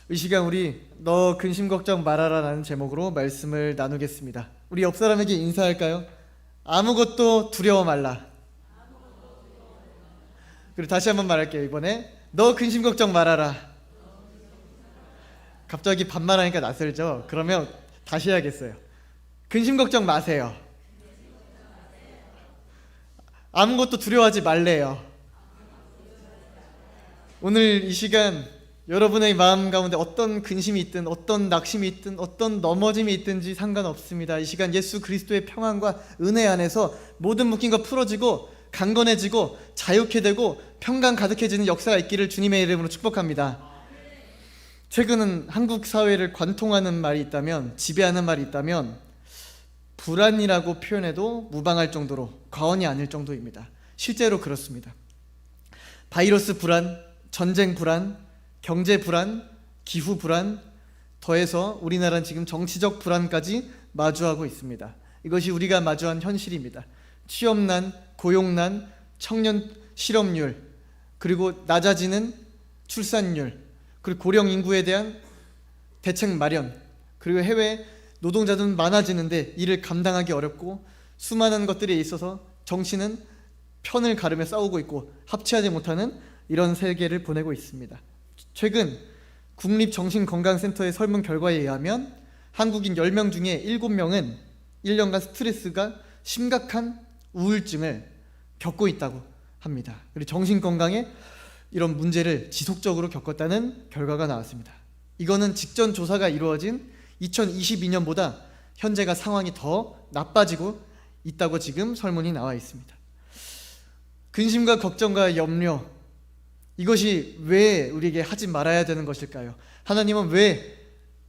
이 시간 우리 너 근심 걱정 말아라 라는 제목으로 말씀을 나누겠습니다. 우리 옆 사람에게 인사할까요? 아무것도 두려워 말라. 그리고 다시 한번 말할게요. 이번에 너 근심 걱정 말아라. 갑자기 반말하니까 낯설죠? 그러면 다시 해야겠어요. 근심 걱정 마세요. 아무것도 두려워하지 말래요. 오늘 이 시간 여러분의 마음 가운데 어떤 근심이 있든 어떤 낙심이 있든 어떤 넘어짐이 있든지 상관없습니다. 이 시간 예수 그리스도의 평안과 은혜 안에서 모든 묶인 것 풀어지고 강건해지고 자유케 되고 평강 가득해지는 역사가 있기를 주님의 이름으로 축복합니다. 최근은 한국 사회를 관통하는 말이 있다면, 지배하는 말이 있다면 불안이라고 표현해도 무방할 정도로, 과언이 아닐 정도입니다. 실제로 그렇습니다. 바이러스 불안, 전쟁 불안, 경제 불안, 기후 불안, 더해서 우리나라는 지금 정치적 불안까지 마주하고 있습니다. 이것이 우리가 마주한 현실입니다. 취업난, 고용난, 청년 실업률, 그리고 낮아지는 출산율, 그리고 고령 인구에 대한 대책 마련, 그리고 해외 노동자들은 많아지는데 이를 감당하기 어렵고 수많은 것들에 있어서 정치는 편을 가르며 싸우고 있고 합치하지 못하는 이런 세계를 보내고 있습니다. 최근 국립정신건강센터의 설문 결과에 의하면 한국인 10명 중에 7명은 1년간 스트레스가 심각한 우울증을 겪고 있다고 합니다. 그리고 정신건강에 이런 문제를 지속적으로 겪었다는 결과가 나왔습니다. 이거는 직전 조사가 이루어진 2022년보다 현재가 상황이 더 나빠지고 있다고 지금 설문이 나와 있습니다. 근심과 걱정과 염려, 이것이 왜 우리에게 하지 말아야 되는 것일까요?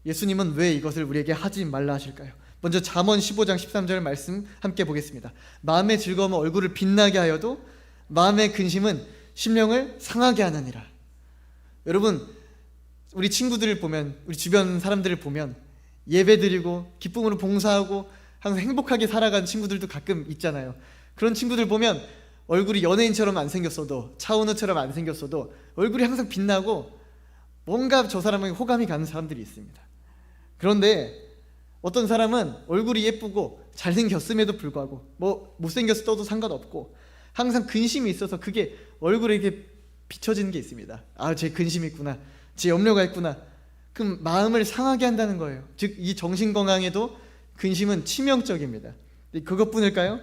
예수님은 왜 이것을 우리에게 하지 말라 하실까요? 먼저 잠언 15장 13절 말씀 함께 보겠습니다. 마음의 즐거움은 얼굴을 빛나게 하여도 마음의 근심은 심령을 상하게 하느니라. 여러분, 우리 친구들을 보면, 우리 주변 사람들을 보면 예배드리고 기쁨으로 봉사하고 항상 행복하게 살아가는 친구들도 가끔 있잖아요. 그런 친구들 보면 얼굴이 연예인처럼 안 생겼어도, 차은우처럼 안 생겼어도 얼굴이 항상 빛나고 뭔가 저 사람에게 호감이 가는 사람들이 있습니다. 그런데 어떤 사람은 얼굴이 예쁘고 잘생겼음에도 불구하고 못생겼어도 상관없고 항상 근심이 있어서 그게 얼굴에 이렇게 비춰지는 게 있습니다. 아, 제 근심이 있구나, 제 염려가 있구나. 그럼 마음을 상하게 한다는 거예요. 즉 이 정신건강에도 근심은 치명적입니다. 그것뿐일까요?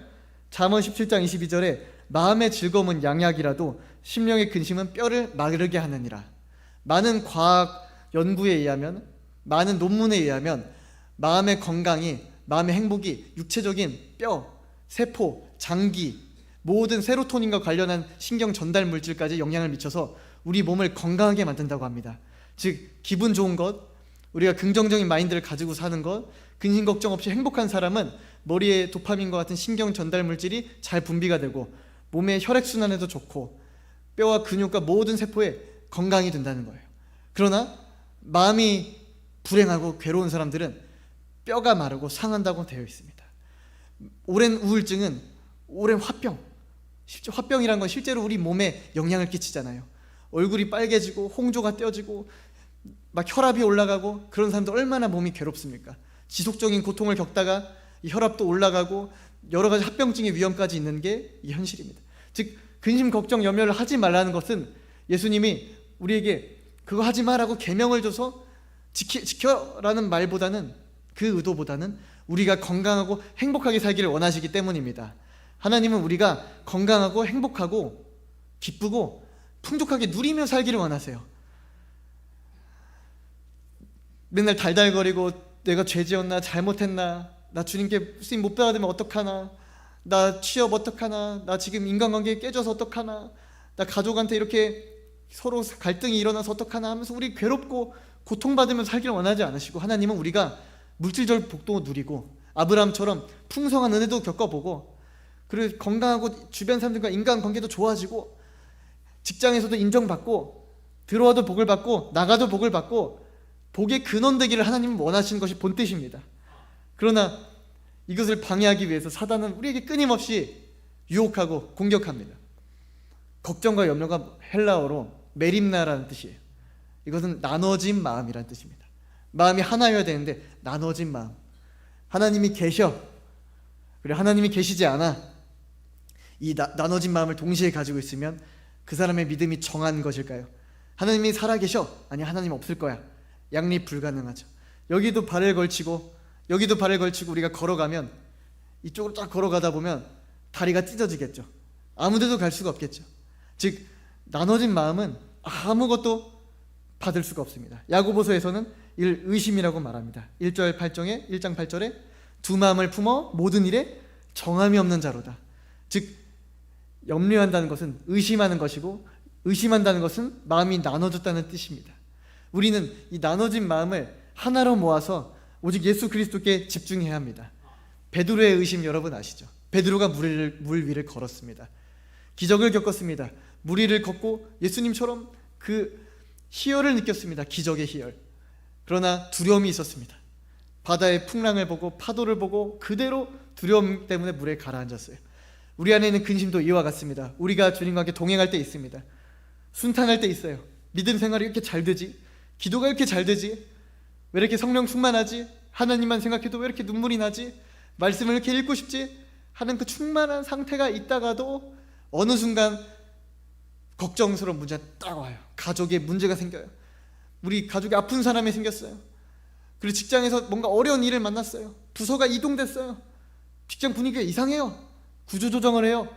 잠언 17장 22절에 마음의 즐거움은 양약이라도 심령의 근심은 뼈를 마르게 하느니라. 많은 과학 연구에 의하면, 많은 논문에 의하면 마음의 건강이, 마음의 행복이 육체적인 뼈, 세포, 장기, 모든 세로토닌과 관련한 신경 전달 물질까지 영향을 미쳐서 우리 몸을 건강하게 만든다고 합니다. 즉 기분 좋은 것, 우리가 긍정적인 마인드를 가지고 사는 것, 근심 걱정 없이 행복한 사람은 머리에 도파민과 같은 신경 전달 물질이 잘 분비가 되고 몸의 혈액순환에도 좋고 뼈와 근육과 모든 세포에 건강이 된다는 거예요. 그러나 마음이 불행하고 괴로운 사람들은 뼈가 마르고 상한다고 되어 있습니다. 오랜 우울증은 오랜 화병, 화병이란 건 실제로 우리 몸에 영향을 끼치잖아요. 얼굴이 빨개지고 홍조가 떼어지고 막 혈압이 올라가고, 그런 사람들 얼마나 몸이 괴롭습니까? 지속적인 고통을 겪다가 이 혈압도 올라가고 여러 가지 합병증의 위험까지 있는 게 이 현실입니다. 즉 근심 걱정 염려를 하지 말라는 것은 예수님이 우리에게 그거 하지 마라고 계명을 줘서 지켜라는 말보다는, 그 의도보다는 우리가 건강하고 행복하게 살기를 원하시기 때문입니다. 하나님은 우리가 건강하고 행복하고 기쁘고 풍족하게 누리며 살기를 원하세요. 맨날 달달거리고 내가 죄 지었나, 잘못했나, 나 주님께 쓰임 못 받으면 어떡하나, 나 취업 어떡하나, 나 지금 인간관계 깨져서 어떡하나, 나 가족한테 이렇게 서로 갈등이 일어나서 어떡하나 하면서 우리 괴롭고 고통받으면서 살기를 원하지 않으시고, 하나님은 우리가 물질적 복도 누리고 아브라함처럼 풍성한 은혜도 겪어보고, 그리고 건강하고 주변 사람들과 인간관계도 좋아지고 직장에서도 인정받고 들어와도 복을 받고 나가도 복을 받고 복의 근원 되기를 하나님은 원하시는 것이 본뜻입니다. 그러나 이것을 방해하기 위해서 사단은 우리에게 끊임없이 유혹하고 공격합니다. 걱정과 염려가 헬라어로 메림나라는 뜻이에요. 이것은 나눠진 마음이란 뜻입니다. 마음이 하나여야 되는데 나눠진 마음. 하나님이 계셔, 그리고 하나님이 계시지 않아. 이 나눠진 마음을 동시에 가지고 있으면 그 사람의 믿음이 정한 것일까요? 하나님이 살아계셔, 아니 하나님 없을 거야. 양립 불가능하죠. 여기도 발을 걸치고 여기도 발을 걸치고 우리가 걸어가면, 이쪽으로 쫙 걸어가다 보면 다리가 찢어지겠죠. 아무 데도 갈 수가 없겠죠. 즉 나눠진 마음은 아무것도 받을 수가 없습니다. 야고보서에서는 이를 의심이라고 말합니다. 1장 8절에 두 마음을 품어 모든 일에 정함이 없는 자로다. 즉 염려한다는 것은 의심하는 것이고, 의심한다는 것은 마음이 나눠졌다는 뜻입니다. 우리는 이 나눠진 마음을 하나로 모아서 오직 예수 그리스도께 집중해야 합니다. 베드로의 의심 여러분 아시죠? 베드로가 물 위를 걸었습니다. 기적을 겪었습니다. 물 위를 걷고 예수님처럼 그 희열을 느꼈습니다. 기적의 희열. 그러나 두려움이 있었습니다. 바다의 풍랑을 보고 파도를 보고 그대로 두려움 때문에 물에 가라앉았어요. 우리 안에 있는 근심도 이와 같습니다. 우리가 주님과 함께 동행할 때 있습니다. 순탄할 때 있어요. 믿음 생활이 이렇게 잘 되지? 기도가 이렇게 잘 되지? 왜 이렇게 성령 충만하지? 하나님만 생각해도 왜 이렇게 눈물이 나지? 말씀을 이렇게 읽고 싶지? 하는 그 충만한 상태가 있다가도 어느 순간 걱정스러운 문제가 딱 와요. 가족에 문제가 생겨요. 우리 가족에 아픈 사람이 생겼어요. 그리고 직장에서 뭔가 어려운 일을 만났어요. 부서가 이동됐어요. 직장 분위기가 이상해요. 구조조정을 해요.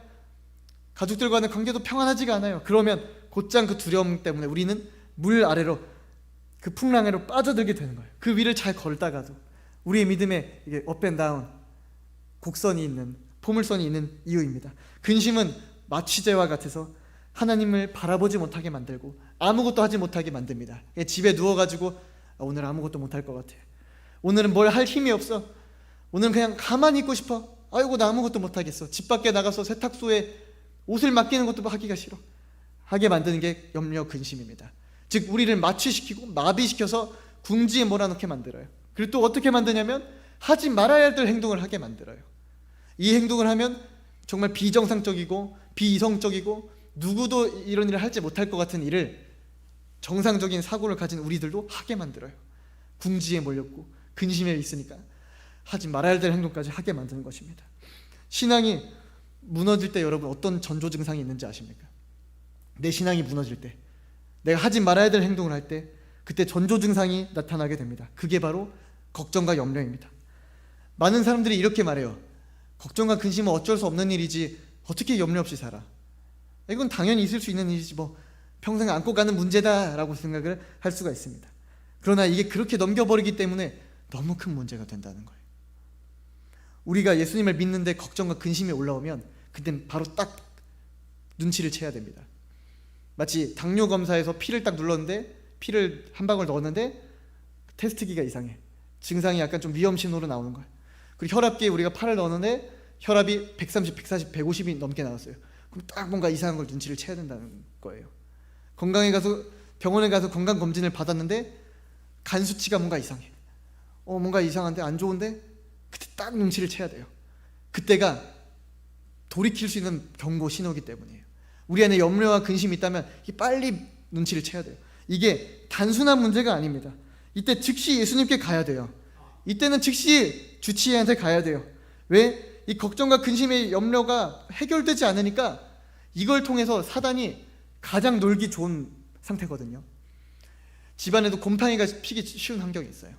가족들과는 관계도 평안하지가 않아요. 그러면 곧장 그 두려움 때문에 우리는 물 아래로, 그 풍랑으로 빠져들게 되는 거예요. 그 위를 잘 걸다가도 우리의 믿음에 이게 업앤다운, 곡선이 있는, 포물선이 있는 이유입니다. 근심은 마취제와 같아서 하나님을 바라보지 못하게 만들고 아무것도 하지 못하게 만듭니다. 집에 누워가지고 오늘 아무것도 못할 것 같아, 오늘은 뭘 할 힘이 없어, 오늘은 그냥 가만히 있고 싶어, 아이고 나 아무것도 못하겠어, 집 밖에 나가서 세탁소에 옷을 맡기는 것도 하기가 싫어 하게 만드는 게 염려 근심입니다. 즉 우리를 마취시키고 마비시켜서 궁지에 몰아넣게 만들어요. 그리고 또 어떻게 만드냐면 하지 말아야 될 행동을 하게 만들어요. 이 행동을 하면 정말 비정상적이고 비이성적이고 누구도 이런 일을 하지 못할 것 같은 일을 정상적인 사고를 가진 우리들도 하게 만들어요. 궁지에 몰렸고 근심에 있으니까 하지 말아야 될 행동까지 하게 만드는 것입니다. 신앙이 무너질 때 여러분 어떤 전조 증상이 있는지 아십니까? 내 신앙이 무너질 때, 내가 하지 말아야 될 행동을 할 때, 그때 전조 증상이 나타나게 됩니다. 그게 바로 걱정과 염려입니다. 많은 사람들이 이렇게 말해요. 걱정과 근심은 어쩔 수 없는 일이지 어떻게 염려 없이 살아? 이건 당연히 있을 수 있는 일이지 뭐 평생 안고 가는 문제다라고 생각을 할 수가 있습니다. 그러나 이게 그렇게 넘겨버리기 때문에 너무 큰 문제가 된다는 거예요. 우리가 예수님을 믿는데 걱정과 근심이 올라오면 그땐 바로 딱 눈치를 채야 됩니다. 마치 당뇨 검사에서 피를 딱 눌렀는데, 피를 한 방울 넣었는데 테스트기가 이상해. 증상이 약간 좀 위험 신호로 나오는 거예요. 그리고 혈압기에 우리가 팔을 넣었는데 혈압이 130, 140, 150이 넘게 나왔어요. 그럼 딱 뭔가 이상한 걸 눈치를 채야 된다는 거예요. 병원에 가서 건강 검진을 받았는데 간 수치가 뭔가 이상해. 뭔가 이상한데, 안 좋은데, 그때 딱 눈치를 채야 돼요. 그때가 돌이킬 수 있는 경고 신호이기 때문이에요. 우리 안에 염려와 근심이 있다면 빨리 눈치를 채야 돼요. 이게 단순한 문제가 아닙니다. 이때 즉시 예수님께 가야 돼요. 이때는 즉시 주치의한테 가야 돼요. 왜? 이 걱정과 근심의 염려가 해결되지 않으니까 이걸 통해서 사단이 가장 놀기 좋은 상태거든요. 집안에도 곰팡이가 피기 쉬운 환경이 있어요.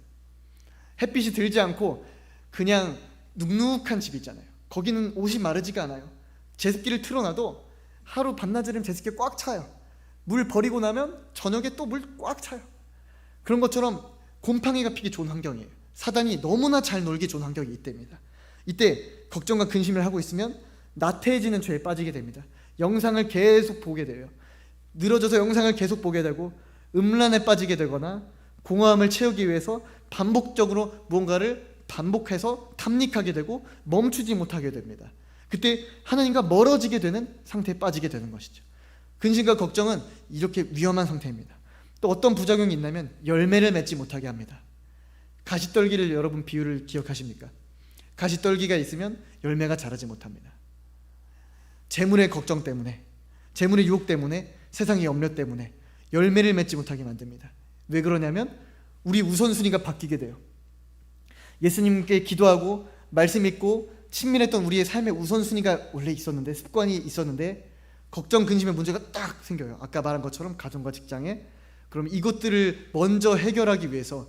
햇빛이 들지 않고 그냥 눅눅한 집 있잖아요. 거기는 옷이 마르지가 않아요. 제습기를 틀어놔도 하루 반나절이면 제습기 꽉 차요. 물 버리고 나면 저녁에 또 물 꽉 차요. 그런 것처럼 곰팡이가 피기 좋은 환경이에요. 사단이 너무나 잘 놀기 좋은 환경이 이때입니다. 이때 걱정과 근심을 하고 있으면 나태해지는 죄에 빠지게 됩니다. 영상을 계속 보게 돼요. 늘어져서 영상을 계속 보게 되고 음란에 빠지게 되거나 공허함을 채우기 위해서 반복적으로 무언가를 반복해서 탐닉하게 되고 멈추지 못하게 됩니다. 그때 하나님과 멀어지게 되는 상태에 빠지게 되는 것이죠. 근심과 걱정은 이렇게 위험한 상태입니다. 또 어떤 부작용이 있냐면 열매를 맺지 못하게 합니다. 가시떨기를 여러분 비유를 기억하십니까? 가시떨기가 있으면 열매가 자라지 못합니다. 재물의 걱정 때문에, 재물의 유혹 때문에, 세상의 염려 때문에 열매를 맺지 못하게 만듭니다. 왜 그러냐면 우리 우선순위가 바뀌게 돼요. 예수님께 기도하고 말씀 읽고 친밀했던 우리의 삶의 우선순위가 원래 있었는데, 습관이 있었는데 걱정, 근심의 문제가 딱 생겨요. 아까 말한 것처럼 가정과 직장에. 그럼 이것들을 먼저 해결하기 위해서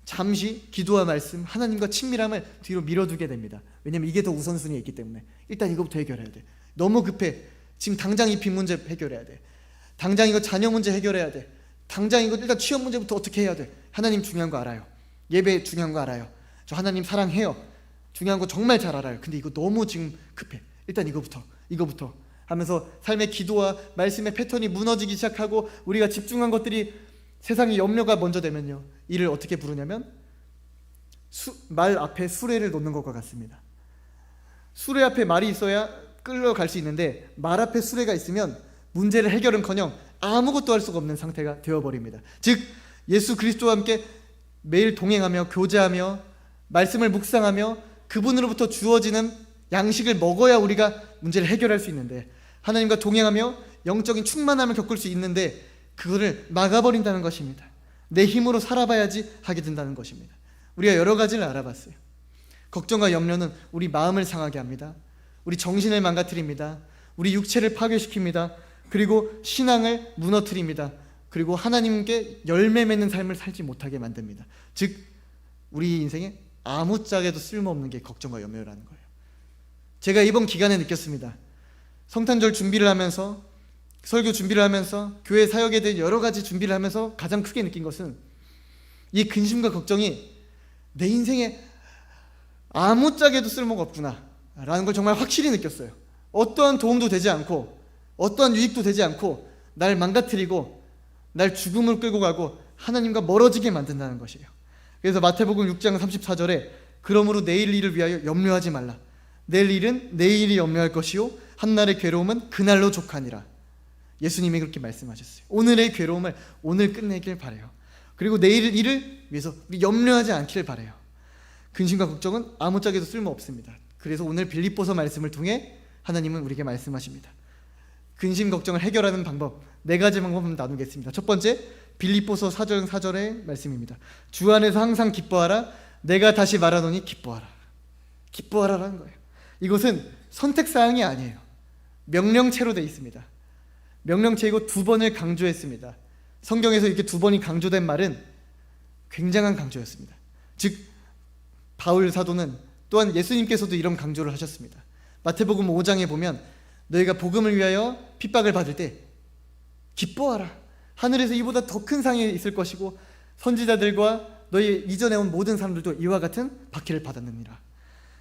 잠시 기도와 말씀, 하나님과 친밀함을 뒤로 밀어두게 됩니다. 왜냐면 이게 더 우선순위에 있기 때문에. 일단 이거부터 해결해야 돼. 너무 급해. 지금 당장 이 빚 문제 해결해야 돼. 당장 이거 자녀 문제 해결해야 돼. 당장 이거 일단 취업 문제부터 어떻게 해야 돼. 하나님 중요한 거 알아요. 예배 중요한 거 알아요. 저 하나님 사랑해요. 중요한 거 정말 잘 알아요. 근데 이거 너무 지금 급해. 일단 이거부터 하면서 삶의 기도와 말씀의 패턴이 무너지기 시작하고 우리가 집중한 것들이 세상의 염려가 먼저 되면요, 이를 어떻게 부르냐면 말 앞에 수레를 놓는 것과 같습니다. 수레 앞에 말이 있어야 끌려갈 수 있는데 말 앞에 수레가 있으면 문제를 해결은커녕 아무것도 할 수가 없는 상태가 되어버립니다. 즉 예수 그리스도와 함께 매일 동행하며 교제하며 말씀을 묵상하며 그분으로부터 주어지는 양식을 먹어야 우리가 문제를 해결할 수 있는데, 하나님과 동행하며 영적인 충만함을 겪을 수 있는데 그거를 막아버린다는 것입니다. 내 힘으로 살아봐야지 하게 된다는 것입니다. 우리가 여러 가지를 알아봤어요. 걱정과 염려는 우리 마음을 상하게 합니다. 우리 정신을 망가뜨립니다. 우리 육체를 파괴시킵니다. 그리고 신앙을 무너뜨립니다. 그리고 하나님께 열매 맺는 삶을 살지 못하게 만듭니다. 즉 우리 인생에 아무짝에도 쓸모없는 게 걱정과 염려라는 거예요. 제가 이번 기간에 느꼈습니다. 성탄절 준비를 하면서, 설교 준비를 하면서, 교회 사역에 대해 여러 가지 준비를 하면서 가장 크게 느낀 것은 이 근심과 걱정이 내 인생에 아무짝에도 쓸모가 없구나 라는 걸 정말 확실히 느꼈어요. 어떠한 도움도 되지 않고 어떠한 유익도 되지 않고 날 망가뜨리고 날 죽음을 끌고 가고 하나님과 멀어지게 만든다는 것이에요. 그래서 마태복음 6장 34절에 그러므로 내일 일을 위하여 염려하지 말라. 내일 일은 내일이 염려할 것이요 한날의 괴로움은 그날로 족하니라. 예수님이 그렇게 말씀하셨어요. 오늘의 괴로움을 오늘 끝내길 바라요. 그리고 내일 일을 위해서 우리 염려하지 않기를 바라요. 근심과 걱정은 아무짝에도 쓸모없습니다. 그래서 오늘 빌립보서 말씀을 통해 하나님은 우리에게 말씀하십니다. 근심 걱정을 해결하는 방법, 4가지 방법을 나누겠습니다. 첫 번째, 빌립보서 4장 4절의 말씀입니다. 주 안에서 항상 기뻐하라. 내가 다시 말하노니 기뻐하라. 기뻐하라라는 거예요. 이것은 선택사항이 아니에요. 명령체로 되어 있습니다. 명령체이고 2번을 강조했습니다. 성경에서 이렇게 2번이 강조된 말은 굉장한 강조였습니다. 즉 바울 사도는 또한 예수님께서도 이런 강조를 하셨습니다. 마태복음 5장에 보면 너희가 복음을 위하여 핍박을 받을 때 기뻐하라. 하늘에서 이보다 더 큰 상이 있을 것이고 선지자들과 너희 이전에 온 모든 사람들도 이와 같은 박해를 받았느니라.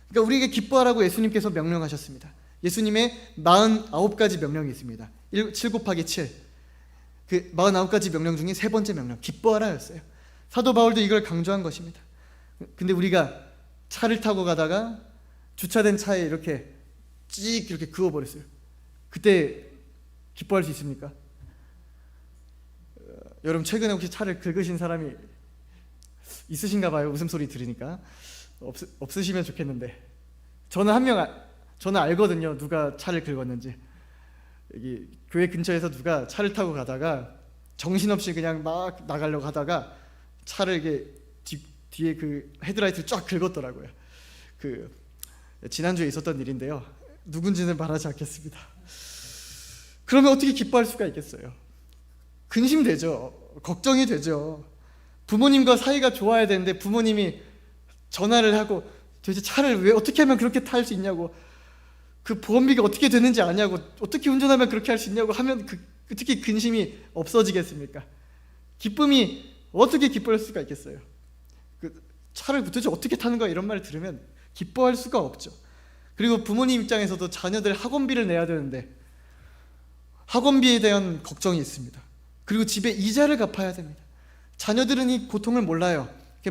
그러니까 우리에게 기뻐하라고 예수님께서 명령하셨습니다. 예수님의 49가지 명령이 있습니다. 7 곱하기 7. 그 49가지 명령 중에 3번째 명령, 기뻐하라였어요. 사도 바울도 이걸 강조한 것입니다. 근데 우리가 차를 타고 가다가 주차된 차에 이렇게 찍 이렇게 그어버렸어요. 그때 기뻐할 수 있습니까? 여러분 최근에 혹시 차를 긁으신 사람이 있으신가 봐요. 웃음소리 들으니까. 없으시면 좋겠는데 저는 알거든요. 누가 차를 긁었는지. 여기 교회 근처에서 누가 차를 타고 가다가 정신없이 그냥 막 나가려고 하다가 차를 이게 뒤에 그 헤드라이트를 쫙 긁었더라고요. 그 지난주에 있었던 일인데요. 누군지는 말하지 않겠습니다. 그러면 어떻게 기뻐할 수가 있겠어요? 근심되죠. 걱정이 되죠. 부모님과 사이가 좋아야 되는데 부모님이 전화를 하고 도대체 차를 왜 어떻게 하면 그렇게 탈 수 있냐고, 그 보험비가 어떻게 되는지 아냐고, 어떻게 운전하면 그렇게 할 수 있냐고 하면 어떻게 근심이 없어지겠습니까? 기쁨이 어떻게 기뻐할 수가 있겠어요? 그 차를 도대체 어떻게 타는 거야 이런 말을 들으면 기뻐할 수가 없죠. 그리고 부모님 입장에서도 자녀들 학원비를 내야 되는데 학원비에 대한 걱정이 있습니다. 그리고 집에 이자를 갚아야 됩니다. 자녀들은 이 고통을 몰라요.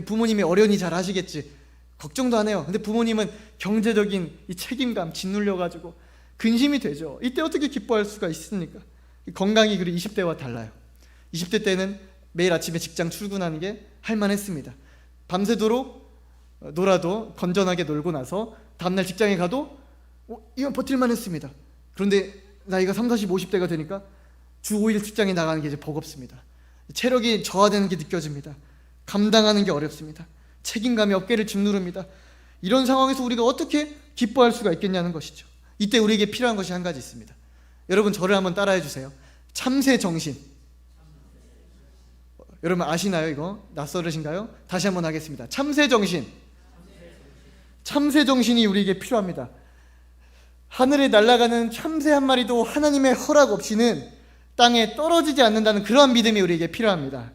부모님이 어련히 잘 하시겠지, 걱정도 안 해요. 근데 부모님은 경제적인 이 책임감 짓눌려가지고 근심이 되죠. 이때 어떻게 기뻐할 수가 있습니까? 건강이 그리고 20대와 달라요. 20대 때는 매일 아침에 직장 출근하는 게 할만했습니다. 밤새도록 놀아도 건전하게 놀고 나서 다음날 직장에 가도 이건 버틸만 했습니다. 그런데 나이가 30, 40, 50대가 되니까 주 5일 직장에 나가는 게 이제 버겁습니다. 체력이 저하되는 게 느껴집니다. 감당하는 게 어렵습니다. 책임감이 어깨를 짓누릅니다. 이런 상황에서 우리가 어떻게 기뻐할 수가 있겠냐는 것이죠. 이때 우리에게 필요한 것이 한 가지 있습니다. 여러분, 저를 한번 따라해 주세요. 참새 정신. 여러분 아시나요? 이거 낯설으신가요? 다시 한번 하겠습니다. 참새 정신. 참새 정신이 우리에게 필요합니다. 하늘에 날아가는 참새 한 마리도 하나님의 허락 없이는 땅에 떨어지지 않는다는 그러한 믿음이 우리에게 필요합니다.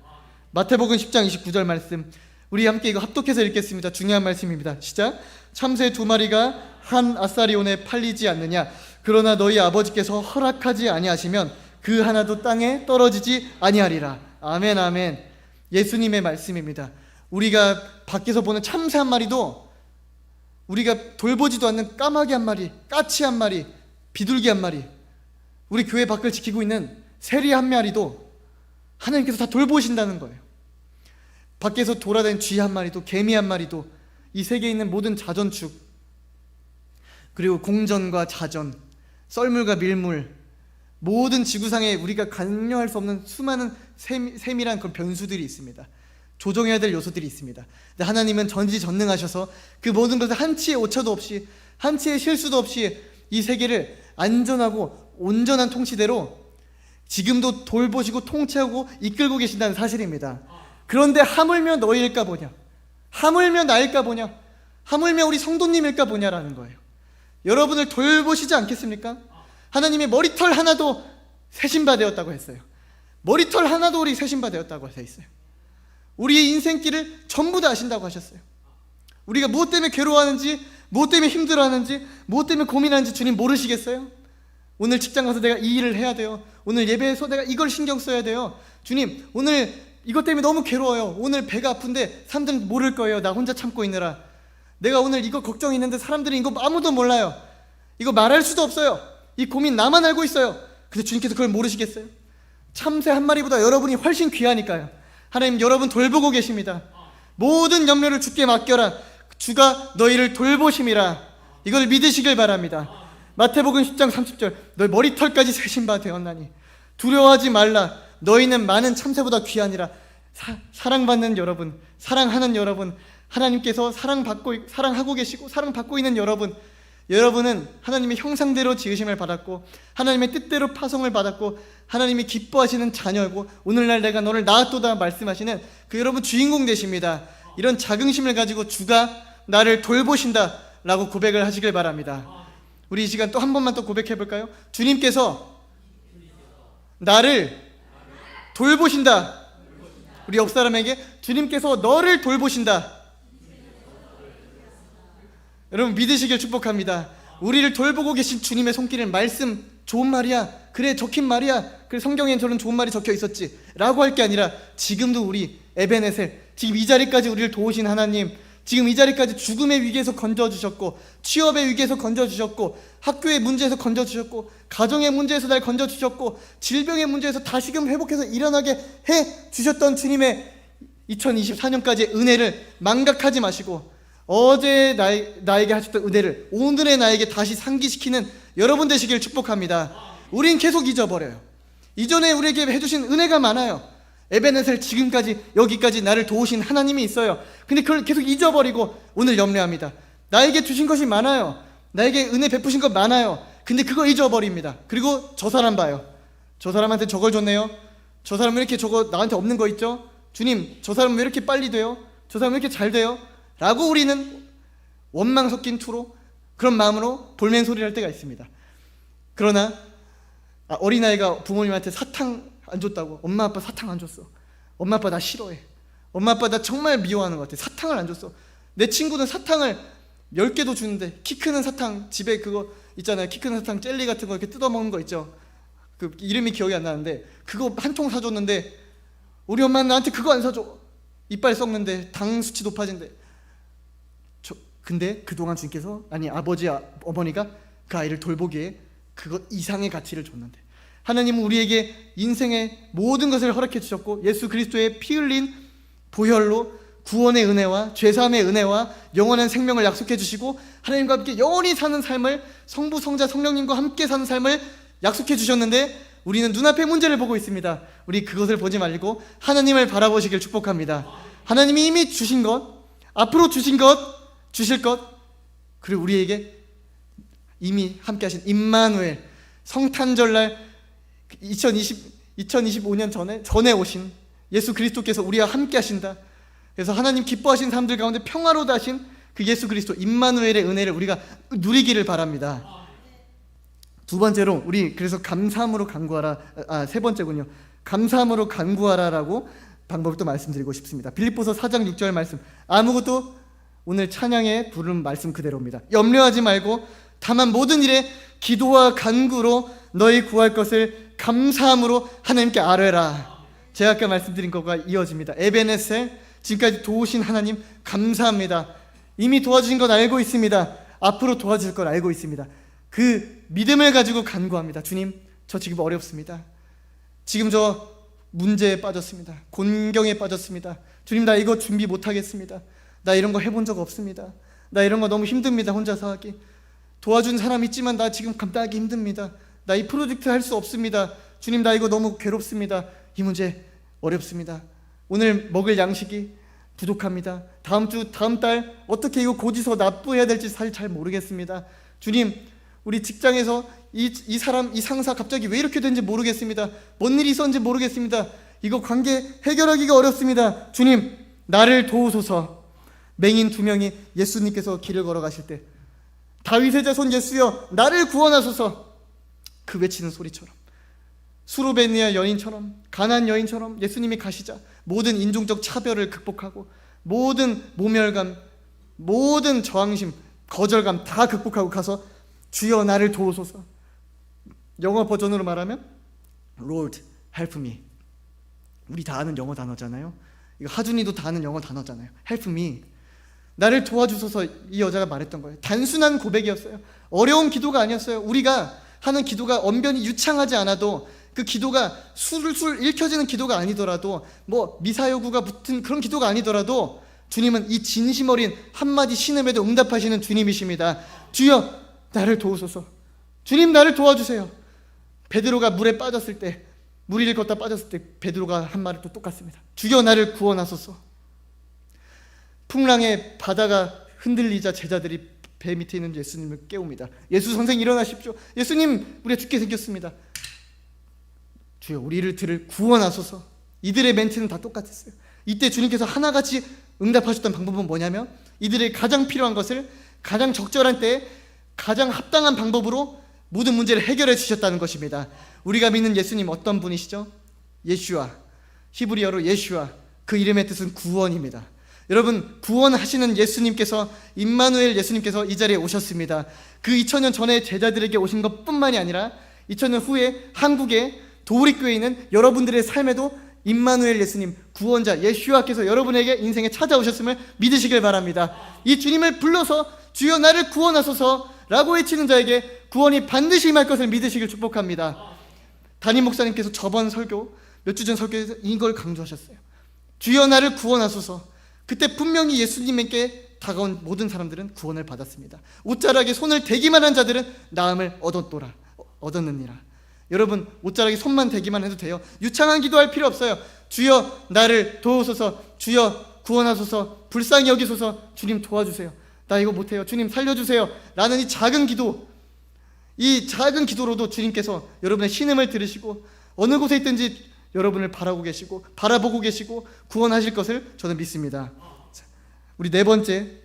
마태복음 10장 29절 말씀, 우리 함께 이거 합독해서 읽겠습니다. 중요한 말씀입니다. 시작. 참새 2마리가 한 아사리온에 팔리지 않느냐? 그러나 너희 아버지께서 허락하지 아니하시면 그 하나도 땅에 떨어지지 아니하리라. 아멘, 아멘. 예수님의 말씀입니다. 우리가 밖에서 보는 참새 한 마리도, 우리가 돌보지도 않는 까마귀 한 마리, 까치 한 마리, 비둘기 한 마리, 우리 교회 밖을 지키고 있는 세리 한 마리도 하나님께서 다 돌보신다는 거예요. 밖에서 돌아다니는 쥐 한 마리도, 개미 한 마리도, 이 세계에 있는 모든 자전축, 그리고 공전과 자전, 썰물과 밀물, 모든 지구상에 우리가 관여할 수 없는 수많은 세밀한 그런 변수들이 있습니다. 조정해야 될 요소들이 있습니다. 근데 하나님은 전지전능하셔서 그 모든 것을 한치의 오차도 없이, 한치의 실수도 없이 이 세계를 안전하고 온전한 통치대로 지금도 돌보시고 통치하고 이끌고 계신다는 사실입니다. 그런데 하물며 너희일까 보냐, 하물며 나일까 보냐, 하물며 우리 성도님일까 보냐라는 거예요. 여러분을 돌보시지 않겠습니까? 하나님의 머리털 하나도 세신바 되었다고 했어요. 머리털 하나도 우리 세신바 되었다고 돼 있어요. 우리의 인생길을 전부 다 아신다고 하셨어요. 우리가 무엇 때문에 괴로워하는지, 무엇 때문에 힘들어하는지, 무엇 때문에 고민하는지 주님 모르시겠어요? 오늘 직장 가서 내가 이 일을 해야 돼요. 오늘 예배에서 내가 이걸 신경 써야 돼요. 주님, 오늘 이것 때문에 너무 괴로워요. 오늘 배가 아픈데 사람들은 모를 거예요. 나 혼자 참고 있느라. 내가 오늘 이거 걱정이 있는데 사람들은 이거 아무도 몰라요. 이거 말할 수도 없어요. 이 고민 나만 알고 있어요. 근데 주님께서 그걸 모르시겠어요? 참새 한 마리보다 여러분이 훨씬 귀하니까요. 하나님, 여러분 돌보고 계십니다. 모든 염려를 주께 맡겨라. 주가 너희를 돌보심이라. 이걸 믿으시길 바랍니다. 마태복음 10장 30절, 너희 머리털까지 세신 바 되었나니 두려워하지 말라. 너희는 많은 참새보다 귀하니라. 사랑받는 여러분, 사랑하는 여러분, 하나님께서 사랑하고 계시고 사랑받고 있는 여러분, 여러분은 하나님의 형상대로 지으심을 받았고 하나님의 뜻대로 파송을 받았고 하나님이 기뻐하시는 자녀이고 오늘날 내가 너를 낳았도다 말씀하시는 그 여러분 주인공 되십니다. 이런 자긍심을 가지고 주가 나를 돌보신다 라고 고백을 하시길 바랍니다. 우리 이 시간 또 한 번만 또 고백해 볼까요? 주님께서 나를 돌보신다. 우리 옆 사람에게 주님께서 너를 돌보신다. 여러분 믿으시길 축복합니다. 우리를 돌보고 계신 주님의 손길을 말씀, 좋은 말이야, 그래 적힌 말이야, 그래 성경엔 저런 좋은 말이 적혀 있었지 라고 할 게 아니라 지금도 우리 에베네셀, 지금 이 자리까지 우리를 도우신 하나님, 지금 이 자리까지 죽음의 위기에서 건져주셨고 취업의 위기에서 건져주셨고 학교의 문제에서 건져주셨고 가정의 문제에서 날 건져주셨고 질병의 문제에서 다시금 회복해서 일어나게 해주셨던 주님의 2024년까지의 은혜를 망각하지 마시고 어제 나에게 하셨던 은혜를 오늘의 나에게 다시 상기시키는 여러분 되시길 축복합니다. 우린 계속 잊어버려요. 이전에 우리에게 해주신 은혜가 많아요. 에베네셀 지금까지 여기까지 나를 도우신 하나님이 있어요. 근데 그걸 계속 잊어버리고 오늘 염려합니다. 나에게 주신 것이 많아요. 나에게 은혜 베푸신 것 많아요. 근데 그거 잊어버립니다. 그리고 저 사람 봐요. 저 사람한테 저걸 줬네요. 저 사람 왜 이렇게 저거 나한테 없는 거 있죠? 주님, 저 사람 왜 이렇게 빨리 돼요? 저 사람 왜 이렇게 잘 돼요? 라고 우리는 원망 섞인 투로 그런 마음으로 볼멘 소리를 할 때가 있습니다. 그러나 어린아이가 부모님한테 사탕 안 줬다고, 엄마 아빠 사탕 안 줬어, 엄마 아빠 나 싫어해, 엄마 아빠 나 정말 미워하는 것 같아, 사탕을 안 줬어. 내 친구는 사탕을 10개도 주는데, 키 크는 사탕, 집에 그거 있잖아요, 키 크는 사탕 젤리 같은 거 이렇게 뜯어먹는 거 있죠, 그 이름이 기억이 안 나는데 그거 한 통 사줬는데 우리 엄마는 나한테 그거 안 사줘. 이빨 썩는데 당 수치 높아진대. 근데 그동안 주님께서, 아니 아버지 어머니가 그 아이를 돌보기에 그것 이상의 가치를 줬는데, 하나님은 우리에게 인생의 모든 것을 허락해 주셨고 예수 그리스도의 피 흘린 보혈로 구원의 은혜와 죄사함의 은혜와 영원한 생명을 약속해 주시고 하나님과 함께 영원히 사는 삶을, 성부 성자 성령님과 함께 사는 삶을 약속해 주셨는데 우리는 눈앞의 문제를 보고 있습니다. 우리 그것을 보지 말고 하나님을 바라보시길 축복합니다. 하나님이 이미 주신 것, 앞으로 주신 것, 주실 것, 그리고 우리에게 이미 함께 하신 임마누엘, 성탄절날 2025년 전에 오신 예수 그리스도께서 우리와 함께 하신다. 그래서 하나님 기뻐하신 사람들 가운데 평화로다 하신 그 예수 그리스도 임마누엘의 은혜를 우리가 누리기를 바랍니다. 두 번째로 우리 그래서 감사함으로 간구하라. 세 번째군요. 감사함으로 간구하라라고 방법을 또 말씀드리고 싶습니다. 빌립보서 4장 6절 말씀, 아무것도 오늘 찬양에 부른 말씀 그대로입니다. 염려하지 말고 다만 모든 일에 기도와 간구로 너희 구할 것을 감사함으로 하나님께 아뢰라. 제가 아까 말씀드린 것과 이어집니다. 에베네셀, 지금까지 도우신 하나님 감사합니다. 이미 도와주신 건 알고 있습니다. 앞으로 도와줄 걸 알고 있습니다. 그 믿음을 가지고 간구합니다. 주님, 저 지금 어렵습니다. 지금 저 문제에 빠졌습니다. 곤경에 빠졌습니다. 주님, 나 이거 준비 못하겠습니다. 나 이런 거 해본 적 없습니다. 나 이런 거 너무 힘듭니다. 혼자서 하기. 도와준 사람 있지만 나 지금 감당하기 힘듭니다. 나 이 프로젝트 할 수 없습니다. 주님, 나 이거 너무 괴롭습니다. 이 문제 어렵습니다. 오늘 먹을 양식이 부족합니다. 다음 주, 다음 달 어떻게 이거 고지서 납부해야 될지 사실 잘 모르겠습니다. 주님, 우리 직장에서 이 사람, 이 상사 갑자기 왜 이렇게 된지 모르겠습니다. 뭔 일이 있었는지 모르겠습니다. 이거 관계 해결하기가 어렵습니다. 주님, 나를 도우소서. 맹인 두 명이 예수님께서 길을 걸어가실 때 다윗의 자손 예수여 나를 구원하소서, 그 외치는 소리처럼, 수르베니아 여인처럼, 가나안 여인처럼 예수님이 가시자 모든 인종적 차별을 극복하고 모든 모멸감, 모든 저항심, 거절감 다 극복하고 가서 주여 나를 도우소서. 영어 버전으로 말하면 Lord help me. 우리 다 아는 영어 단어잖아요. 이거 하준이도 다 아는 영어 단어잖아요. Help me. 나를 도와주소서. 이 여자가 말했던 거예요. 단순한 고백이었어요. 어려운 기도가 아니었어요. 우리가 하는 기도가 언변이 유창하지 않아도, 그 기도가 술술 읽혀지는 기도가 아니더라도, 뭐 미사여구가 붙은 그런 기도가 아니더라도 주님은 이 진심 어린 한마디 신음에도 응답하시는 주님이십니다. 주여 나를 도우소서. 주님 나를 도와주세요. 베드로가 물에 빠졌을 때, 물 위를 걷다 빠졌을 때 베드로가 한 말이 또 똑같습니다. 주여 나를 구원하소서. 풍랑에 바다가 흔들리자 제자들이 배 밑에 있는 예수님을 깨웁니다. 예수 선생 일어나십시오. 예수님, 우리가 죽게 생겼습니다. 주여 우리를 들을 구원하소서. 이들의 멘트는 다 똑같았어요. 이때 주님께서 하나같이 응답하셨던 방법은 뭐냐면, 이들의 가장 필요한 것을 가장 적절한 때에 가장 합당한 방법으로 모든 문제를 해결해 주셨다는 것입니다. 우리가 믿는 예수님 어떤 분이시죠? 예슈아, 히브리어로 예슈아, 그 이름의 뜻은 구원입니다. 여러분, 구원하시는 예수님께서, 임마누엘 예수님께서 이 자리에 오셨습니다. 그 2000년 전에 제자들에게 오신 것뿐만이 아니라 2000년 후에 한국의 도우리교회에 있는 여러분들의 삶에도 임마누엘 예수님, 구원자 예슈아께서 여러분에게 인생에 찾아오셨음을 믿으시길 바랍니다. 이 주님을 불러서 주여 나를 구원하소서 라고 외치는 자에게 구원이 반드시 임할 것을 믿으시길 축복합니다. 담임 목사님께서 저번 설교, 몇 주 전 설교에서 이걸 강조하셨어요. 주여 나를 구원하소서. 그때 분명히 예수님께 다가온 모든 사람들은 구원을 받았습니다. 옷자락에 손을 대기만 한 자들은 나음을 얻었느니라. 여러분, 옷자락에 손만 대기만 해도 돼요. 유창한 기도할 필요 없어요. 주여 나를 도우소서. 주여 구원하소서. 불쌍히 여기소서. 주님 도와주세요. 나 이거 못해요. 주님 살려주세요. 라는 이 작은 기도, 이 작은 기도로도 주님께서 여러분의 신음을 들으시고 어느 곳에 있든지 여러분을 바라보고 계시고 구원하실 것을 저는 믿습니다. 자, 우리 네 번째,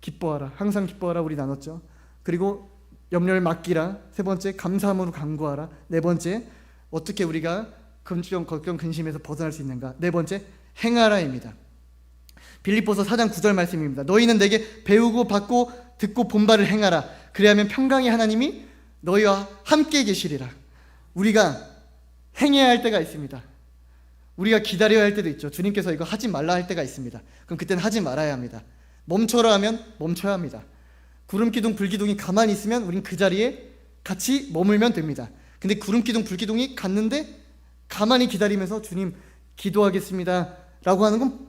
기뻐하라. 항상 기뻐하라 우리 나눴죠. 그리고 염려를 맡기라. 세 번째, 감사함으로 간구하라. 네 번째, 어떻게 우리가 걱정, 근심에서 벗어날 수 있는가. 네 번째, 행하라입니다. 빌립보서 4장 9절 말씀입니다. 너희는 내게 배우고 받고 듣고 본 바를 행하라. 그리하면 평강의 하나님이 너희와 함께 계시리라. 우리가 행해야 할 때가 있습니다. 우리가 기다려야 할 때도 있죠. 주님께서 이거 하지 말라 할 때가 있습니다. 그럼 그때는 하지 말아야 합니다. 멈춰라 하면 멈춰야 합니다. 구름기둥 불기둥이 가만히 있으면 우린 그 자리에 같이 머물면 됩니다. 근데 구름기둥 불기둥이 갔는데 가만히 기다리면서 주님 기도하겠습니다 라고 하는 건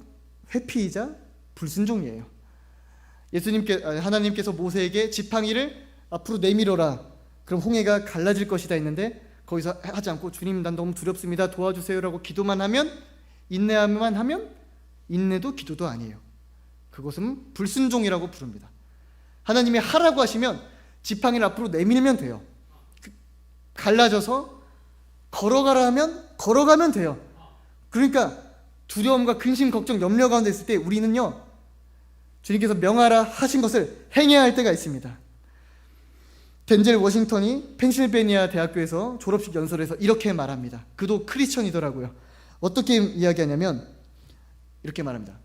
회피이자 불순종이에요. 하나님께서 모세에게 지팡이를 앞으로 내밀어라, 그럼 홍해가 갈라질 것이다 했는데 거기서 하지 않고 주님 난 너무 두렵습니다 도와주세요라고 기도만 하면, 인내만 하면 인내도 기도도 아니에요. 그것은 불순종이라고 부릅니다. 하나님이 하라고 하시면 지팡이를 앞으로 내밀면 돼요. 갈라져서 걸어가라 하면 걸어가면 돼요. 그러니까 두려움과 근심, 걱정, 염려 가운데 있을 때 우리는요, 주님께서 명하라 하신 것을 행해야 할 때가 있습니다. 덴젤 워싱턴이 펜실베니아 대학교에서 졸업식 연설에서 이렇게 말합니다. 그도 크리스천이더라고요. 어떻게 이야기하냐면 이렇게 말합니다.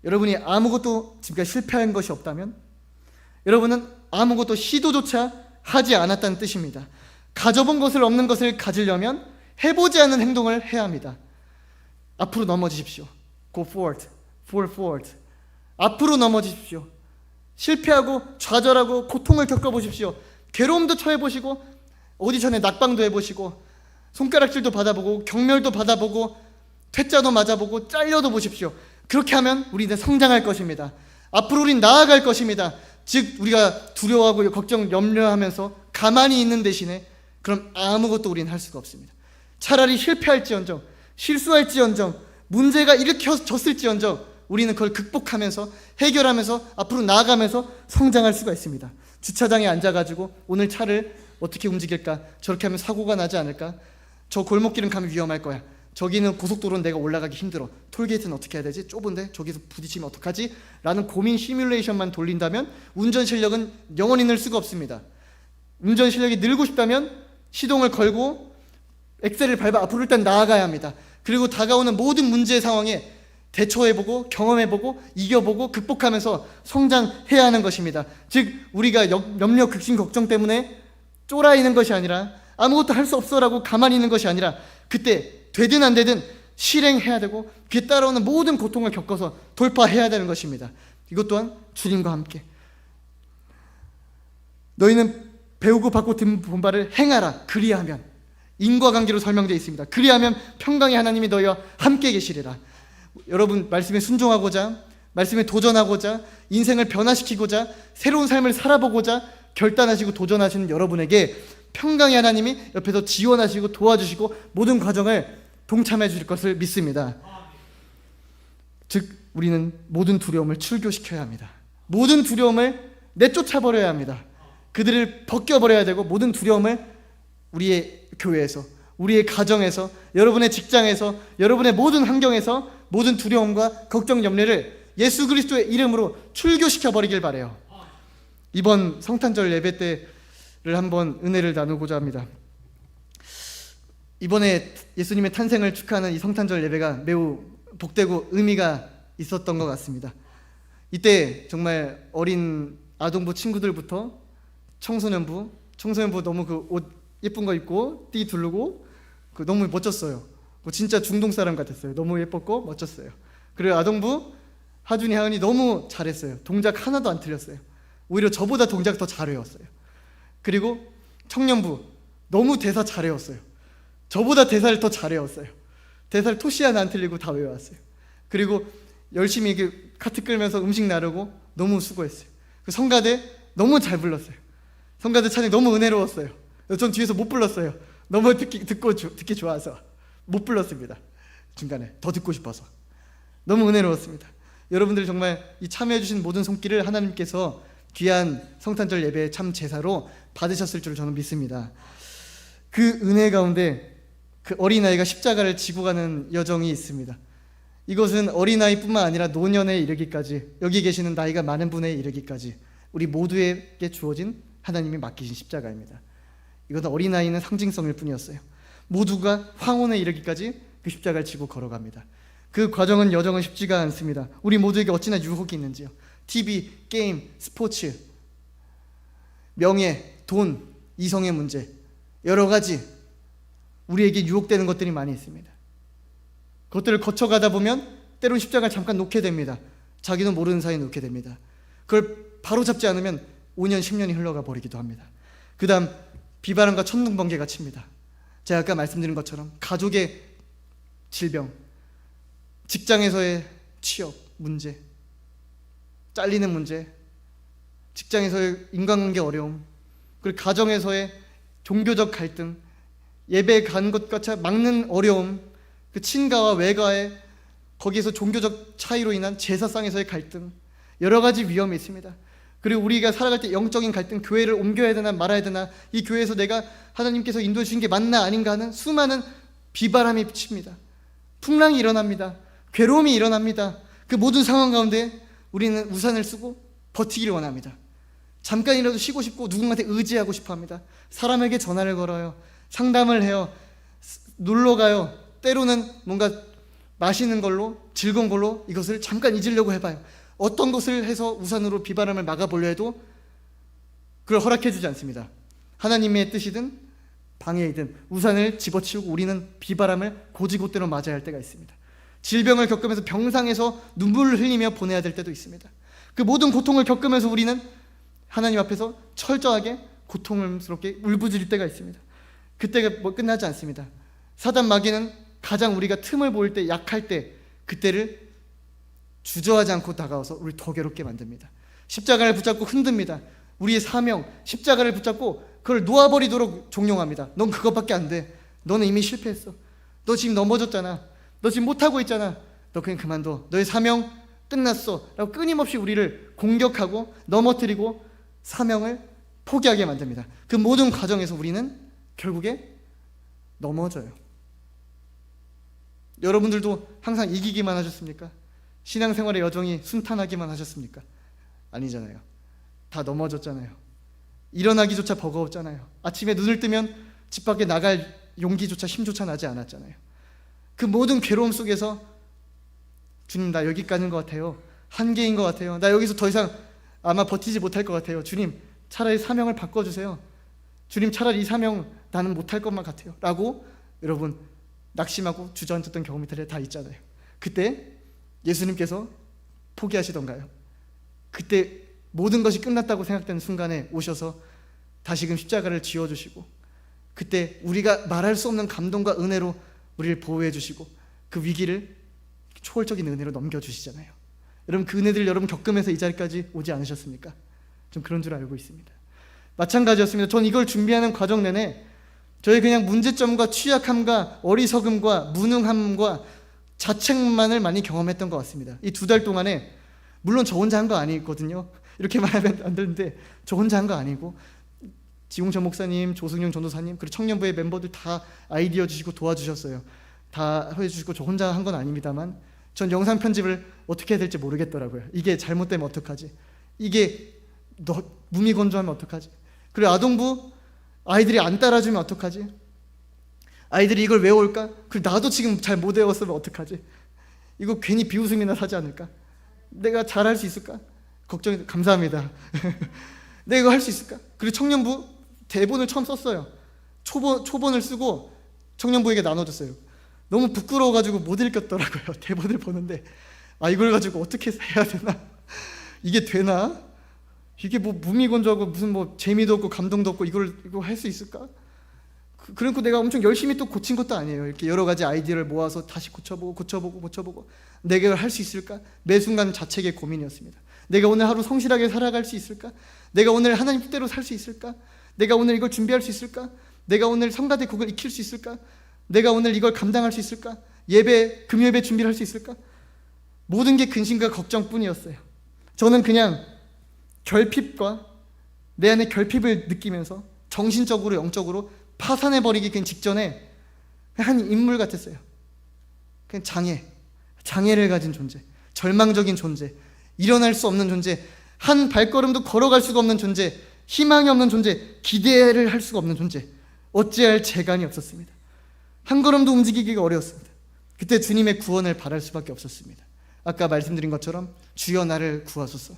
여러분이 아무것도 지금까지 실패한 것이 없다면 여러분은 아무것도 시도조차 하지 않았다는 뜻입니다. 가져본 것을 없는 것을 가지려면 해보지 않은 행동을 해야 합니다. 앞으로 넘어지십시오. Go forward, forward. 앞으로 넘어지십시오. 실패하고 좌절하고 고통을 겪어보십시오. 괴로움도 처해보시고 오디션에 낙방도 해보시고 손가락질도 받아보고 경멸도 받아보고 퇴짜도 맞아보고 잘려도 보십시오. 그렇게 하면 우리는 성장할 것입니다. 앞으로 우린 나아갈 것입니다. 즉 우리가 두려워하고 걱정, 염려하면서 가만히 있는 대신에 그럼 아무것도 우리는 할 수가 없습니다. 차라리 실패할지언정, 실수할지언정, 문제가 일으켜졌을지언정 우리는 그걸 극복하면서 해결하면서 앞으로 나아가면서 성장할 수가 있습니다. 주차장에 앉아가지고 오늘 차를 어떻게 움직일까? 저렇게 하면 사고가 나지 않을까? 저 골목길은 가면 위험할 거야. 저기는 고속도로는 내가 올라가기 힘들어. 톨게이트는 어떻게 해야 되지? 좁은데 저기서 부딪히면 어떡하지? 라는 고민 시뮬레이션만 돌린다면 운전 실력은 영원히 늘 수가 없습니다. 운전 실력이 늘고 싶다면 시동을 걸고 엑셀을 밟아 앞으로 일단 나아가야 합니다. 그리고 다가오는 모든 문제 상황에 대처해보고 경험해보고 이겨보고 극복하면서 성장해야 하는 것입니다. 즉 우리가 염려, 극심, 걱정 때문에 쫄아있는 것이 아니라 아무것도 할 수 없어라고 가만히 있는 것이 아니라 그때 되든 안 되든 실행해야 되고 그에 따라오는 모든 고통을 겪어서 돌파해야 되는 것입니다. 이것 또한 주님과 함께 너희는 배우고 받고 든 바를 행하라. 그리하면 인과관계로 설명되어 있습니다. 그리하면 평강의 하나님이 너희와 함께 계시리라. 여러분 말씀에 순종하고자, 말씀에 도전하고자, 인생을 변화시키고자, 새로운 삶을 살아보고자 결단하시고 도전하시는 여러분에게 평강의 하나님이 옆에서 지원하시고 도와주시고 모든 과정을 동참해 주실 것을 믿습니다. 즉 우리는 모든 두려움을 출교시켜야 합니다. 모든 두려움을 내쫓아버려야 합니다. 그들을 벗겨버려야 되고 모든 두려움을 우리의 교회에서, 우리의 가정에서, 여러분의 직장에서, 여러분의 모든 환경에서 모든 두려움과 걱정, 염려를 예수 그리스도의 이름으로 출교시켜버리길 바라요. 이번 성탄절 예배 때를 한번 은혜를 나누고자 합니다. 이번에 예수님의 탄생을 축하하는 이 성탄절 예배가 매우 복되고 의미가 있었던 것 같습니다. 이때 정말 어린 아동부 친구들부터 청소년부 너무 그 옷 예쁜 거 입고 띠 두르고 너무 멋졌어요. 진짜 중동 사람 같았어요. 너무 예뻤고 멋졌어요. 그리고 아동부 하준이, 하은이 너무 잘했어요. 동작 하나도 안 틀렸어요. 오히려 저보다 동작 더 잘 외웠어요. 그리고 청년부 너무 대사 잘 외웠어요. 저보다 대사를 더 잘 외웠어요. 대사를 토시 하나 안 틀리고 다 외웠어요. 그리고 열심히 카트 끌면서 음식 나르고 너무 수고했어요. 성가대 너무 잘 불렀어요. 성가대 찬양 너무 은혜로웠어요. 전 뒤에서 못 불렀어요. 너무 듣기 좋아서 못 불렀습니다. 중간에 더 듣고 싶어서 너무 은혜로웠습니다. 여러분들 정말 이 참여해 주신 모든 손길을 하나님께서 귀한 성탄절 예배 참 제사로 받으셨을 줄 저는 믿습니다. 그 은혜 가운데 그 어린아이가 십자가를 지고 가는 여정이 있습니다. 이것은 어린아이뿐만 아니라 노년에 이르기까지, 여기 계시는 나이가 많은 분에 이르기까지 우리 모두에게 주어진 하나님이 맡기신 십자가입니다. 이것은 어린아이는 상징성일 뿐이었어요. 모두가 황혼에 이르기까지 그 십자가를 지고 걸어갑니다. 그 과정은 여정은 쉽지가 않습니다. 우리 모두에게 어찌나 유혹이 있는지요. TV, 게임, 스포츠, 명예, 돈, 이성의 문제, 여러 가지 우리에게 유혹되는 것들이 많이 있습니다. 그것들을 거쳐가다 보면 때론 십자가를 잠깐 놓게 됩니다. 자기도 모르는 사이에 놓게 됩니다. 그걸 바로잡지 않으면 5년, 10년이 흘러가 버리기도 합니다. 그 다음 비바람과 천둥번개가 칩니다. 제가 아까 말씀드린 것처럼 가족의 질병, 직장에서의 취업 문제, 잘리는 문제, 직장에서의 인간관계 어려움, 그리고 가정에서의 종교적 갈등, 예배 간 것과 막는 어려움, 그 친가와 외가의 거기에서 종교적 차이로 인한 제사상에서의 갈등, 여러 가지 위험이 있습니다. 그리고 우리가 살아갈 때 영적인 갈등, 교회를 옮겨야 되나 말아야 되나, 이 교회에서 내가 하나님께서 인도해 주신 게 맞나 아닌가 하는 수많은 비바람이 비칩니다. 풍랑이 일어납니다. 괴로움이 일어납니다. 그 모든 상황 가운데 우리는 우산을 쓰고 버티기를 원합니다. 잠깐이라도 쉬고 싶고 누군가한테 의지하고 싶어 합니다. 사람에게 전화를 걸어요. 상담을 해요. 놀러 가요. 때로는 뭔가 맛있는 걸로, 즐거운 걸로 이것을 잠깐 잊으려고 해봐요. 어떤 것을 해서 우산으로 비바람을 막아보려 해도 그걸 허락해주지 않습니다. 하나님의 뜻이든 방해이든 우산을 집어치우고 우리는 비바람을 고지곳대로 맞아야 할 때가 있습니다. 질병을 겪으면서 병상에서 눈물을 흘리며 보내야 될 때도 있습니다. 그 모든 고통을 겪으면서 우리는 하나님 앞에서 철저하게 고통스럽게 울부짖을 때가 있습니다. 그때가 끝나지 않습니다. 사단 마귀는 가장 우리가 틈을 보일 때, 약할 때, 그때를 주저하지 않고 다가와서 우리 더 괴롭게 만듭니다. 십자가를 붙잡고 흔듭니다. 우리의 사명, 십자가를 붙잡고 그걸 놓아버리도록 종용합니다. 넌 그것밖에 안 돼. 너는 이미 실패했어. 너 지금 넘어졌잖아. 너 지금 못하고 있잖아. 너 그냥 그만둬. 너의 사명 끝났어. 라고 끊임없이 우리를 공격하고 넘어뜨리고 사명을 포기하게 만듭니다. 그 모든 과정에서 우리는 결국에 넘어져요. 여러분들도 항상 이기기만 하셨습니까? 신앙생활의 여정이 순탄하기만 하셨습니까? 아니잖아요. 다 넘어졌잖아요. 일어나기조차 버거웠잖아요. 아침에 눈을 뜨면 집 밖에 나갈 용기조차 힘조차 나지 않았잖아요. 그 모든 괴로움 속에서 주님, 나 여기까지인 것 같아요. 한계인 것 같아요. 나 여기서 더 이상 아마 버티지 못할 것 같아요. 주님, 차라리 사명을 바꿔주세요. 주님, 차라리 이 사명 나는 못할 것만 같아요. 라고 여러분 낙심하고 주저앉았던 경험이 다 있잖아요. 그때 예수님께서 포기하시던가요? 그때 모든 것이 끝났다고 생각되는 순간에 오셔서 다시금 십자가를 쥐어주시고, 그때 우리가 말할 수 없는 감동과 은혜로 우리를 보호해 주시고 그 위기를 초월적인 은혜로 넘겨주시잖아요. 여러분, 그 은혜들 여러분 겪으면서 이 자리까지 오지 않으셨습니까? 좀 그런 줄 알고 있습니다. 마찬가지였습니다. 전 이걸 준비하는 과정 내내 저의 그냥 문제점과 취약함과 어리석음과 무능함과 자책만을 많이 경험했던 것 같습니다. 이 2달 동안에, 물론 저 혼자 한 거 아니거든요. 이렇게 말하면 안 되는데 저 혼자 한 거 아니고 지홍철 목사님, 조승용 전도사님, 그리고 청년부의 멤버들 다 아이디어 주시고 도와주셨어요. 다 해주시고 저 혼자 한 건 아닙니다만 전 영상 편집을 어떻게 해야 될지 모르겠더라고요. 이게 잘못되면 어떡하지? 이게 무미건조하면 어떡하지? 그리고 아동부 아이들이 안 따라주면 어떡하지? 아이들이 이걸 외워올까? 그리고 나도 지금 잘 못 외웠으면 어떡하지? 이거 괜히 비웃음이나 사지 않을까? 내가 잘할 수 있을까? 걱정이. 감사합니다. 내가 이거 할 수 있을까? 그리고 청년부 대본을 처음 썼어요. 초본을 쓰고 청년부에게 나눠줬어요. 너무 부끄러워가지고 못 읽겠더라고요. 대본을 보는데 이걸 가지고 어떻게 해야 되나? 이게 되나? 이게 뭐 무미건조하고 무슨 뭐 재미도 없고 감동도 없고 이거 할 수 있을까? 그리고 내가 엄청 열심히 또 고친 것도 아니에요. 이렇게 여러 가지 아이디어를 모아서 다시 고쳐보고 내가 이걸 할 수 있을까? 매 순간 자책의 고민이었습니다. 내가 오늘 하루 성실하게 살아갈 수 있을까? 내가 오늘 하나님 뜻대로 살 수 있을까? 내가 오늘 이걸 준비할 수 있을까? 내가 오늘 성가대 곡을 익힐 수 있을까? 내가 오늘 이걸 감당할 수 있을까? 금요예배 준비를 할 수 있을까? 모든 게 근심과 걱정뿐이었어요. 저는 그냥 결핍과 내 안에 결핍을 느끼면서 정신적으로 영적으로 파산해버리기 직전에 한 인물 같았어요. 그냥 장애를 가진 존재, 절망적인 존재, 일어날 수 없는 존재, 한 발걸음도 걸어갈 수가 없는 존재, 희망이 없는 존재, 기대를 할 수가 없는 존재, 어찌할 재간이 없었습니다. 한 걸음도 움직이기가 어려웠습니다. 그때 주님의 구원을 바랄 수밖에 없었습니다. 아까 말씀드린 것처럼 주여 나를 구하소서,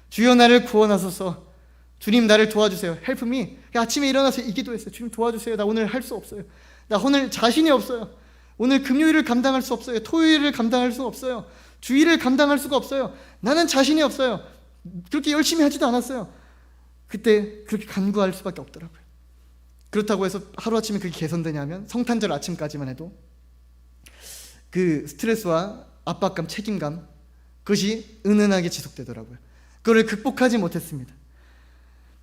주여 나를 구원하소서, 주님 나를 도와주세요. Help me. 아침에 일어나서 이 기도했어요. 주님 도와주세요. 나 오늘 할 수 없어요. 나 오늘 자신이 없어요. 오늘 금요일을 감당할 수 없어요. 토요일을 감당할 수 없어요. 주일을 감당할 수가 없어요. 나는 자신이 없어요. 그렇게 열심히 하지도 않았어요. 그때 그렇게 간구할 수밖에 없더라고요. 그렇다고 해서 하루아침에 그게 개선되냐면 성탄절 아침까지만 해도 그 스트레스와 압박감, 책임감, 그것이 은은하게 지속되더라고요. 그걸 극복하지 못했습니다.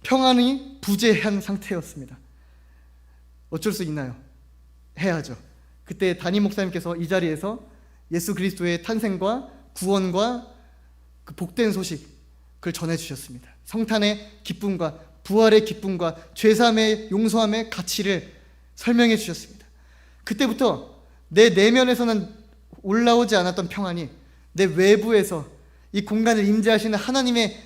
평안이 부재한 상태였습니다. 어쩔 수 있나요? 해야죠. 그때 담임 목사님께서 이 자리에서 예수 그리스도의 탄생과 구원과 그 복된 소식을 전해주셨습니다. 성탄의 기쁨과 부활의 기쁨과 죄사함의 용서함의 가치를 설명해 주셨습니다. 그때부터 내 내면에서는 올라오지 않았던 평안이 내 외부에서 이 공간을 임재하시는 하나님의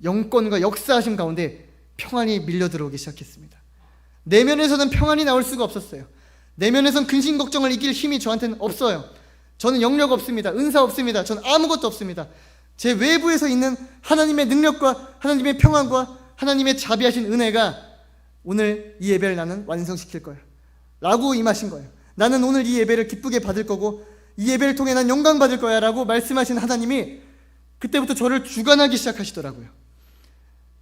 영권과 역사하심 가운데 평안이 밀려 들어오기 시작했습니다. 내면에서는 평안이 나올 수가 없었어요. 내면에선 근심 걱정을 이길 힘이 저한테는 없어요. 저는 영역 없습니다. 은사 없습니다. 저는 아무것도 없습니다. 제 외부에서 있는 하나님의 능력과 하나님의 평안과 하나님의 자비하신 은혜가 오늘 이 예배를 나는 완성시킬 거야 라고 임하신 거예요. 나는 오늘 이 예배를 기쁘게 받을 거고 이 예배를 통해 난 영광 받을 거야 라고 말씀하신 하나님이 그때부터 저를 주관하기 시작하시더라고요.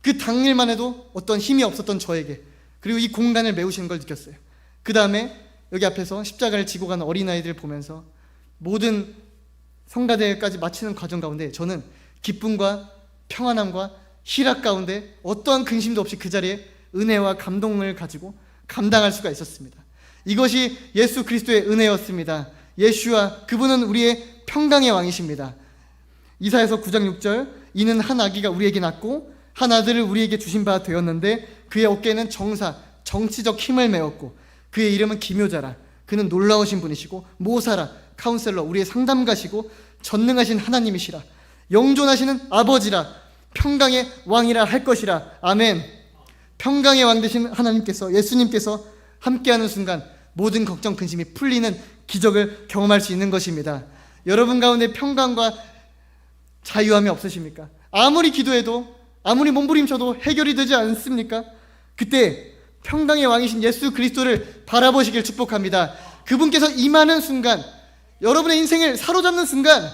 그 당일만 해도 어떤 힘이 없었던 저에게, 그리고 이 공간을 메우시는 걸 느꼈어요. 그 다음에 여기 앞에서 십자가를 지고 가는 어린아이들 보면서 모든 성가대까지 마치는 과정 가운데 저는 기쁨과 평안함과 희락 가운데 어떠한 근심도 없이 그 자리에 은혜와 감동을 가지고 감당할 수가 있었습니다. 이것이 예수 그리스도의 은혜였습니다. 예슈아, 그분은 우리의 평강의 왕이십니다. 이사야서 9장 6절, 이는 한 아기가 우리에게 낳고 한 아들을 우리에게 주신 바 되었는데 그의 어깨에는 정사, 정치적 힘을 메었고 그의 이름은 기묘자라. 그는 놀라우신 분이시고 모사라, 카운셀러, 우리의 상담가시고 전능하신 하나님이시라. 영존하시는 아버지라. 평강의 왕이라 할 것이라. 아멘. 평강의 왕 되신 하나님께서, 예수님께서 함께하는 순간 모든 걱정 근심이 풀리는 기적을 경험할 수 있는 것입니다. 여러분 가운데 평강과 자유함이 없으십니까? 아무리 기도해도 아무리 몸부림쳐도 해결이 되지 않습니까? 그때 평강의 왕이신 예수 그리스도를 바라보시길 축복합니다. 그분께서 임하는 순간, 여러분의 인생을 사로잡는 순간,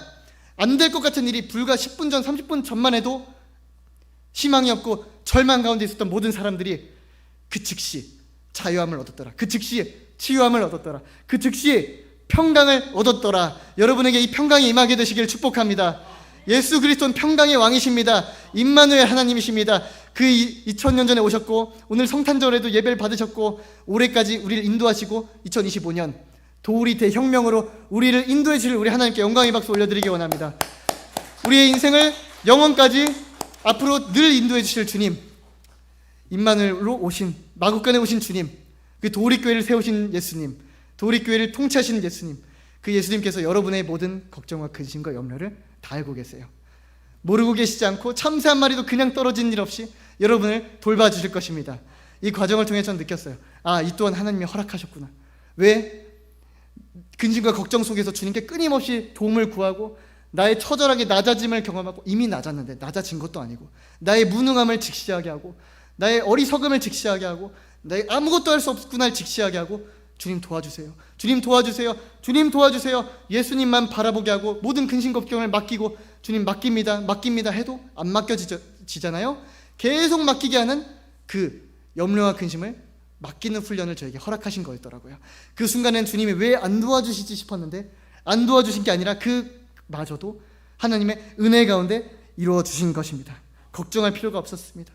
안 될 것 같은 일이 불과 10분 전, 30분 전만 해도 희망이 없고 절망 가운데 있었던 모든 사람들이 그 즉시 자유함을 얻었더라. 그 즉시 치유함을 얻었더라. 그 즉시 평강을 얻었더라. 여러분에게 이 평강이 임하게 되시길 축복합니다. 예수 그리스도는 평강의 왕이십니다. 임마누엘 하나님이십니다. 그 2000년 전에 오셨고 오늘 성탄절에도 예배를 받으셨고 올해까지 우리를 인도하시고 2025년 도우리 대혁명으로 우리를 인도해 주실 우리 하나님께 영광의 박수 올려드리기 원합니다. 우리의 인생을 영원까지 앞으로 늘 인도해 주실 주님, 임마누엘로 오신, 마국간에 오신 주님, 그 도우리교회를 세우신 예수님, 도우리교회를 통치하시는 예수님, 그 예수님께서 여러분의 모든 걱정과 근심과 염려를 다 알고 계세요. 모르고 계시지 않고 참새 한 마리도 그냥 떨어진 일 없이 여러분을 돌봐주실 것입니다. 이 과정을 통해 전 느꼈어요. 아, 이 또한 하나님이 허락하셨구나. 왜? 근심과 걱정 속에서 주님께 끊임없이 도움을 구하고 나의 처절하게 낮아짐을 경험하고, 이미 낮았는데 낮아진 것도 아니고 나의 무능함을 직시하게 하고 나의 어리석음을 직시하게 하고 나의 아무것도 할 수 없구나를 직시하게 하고 주님 도와주세요. 주님 도와주세요. 주님 도와주세요. 예수님만 바라보게 하고 모든 근심 걱정을 맡기고 주님 맡깁니다 해도 안 맡겨지잖아요. 계속 맡기게 하는 그 염려와 근심을 맡기는 훈련을 저에게 허락하신 거였더라고요. 그 순간엔 주님이 왜 안 도와주시지 싶었는데 안 도와주신 게 아니라 그마저도 하나님의 은혜 가운데 이루어 주신 것입니다. 걱정할 필요가 없었습니다.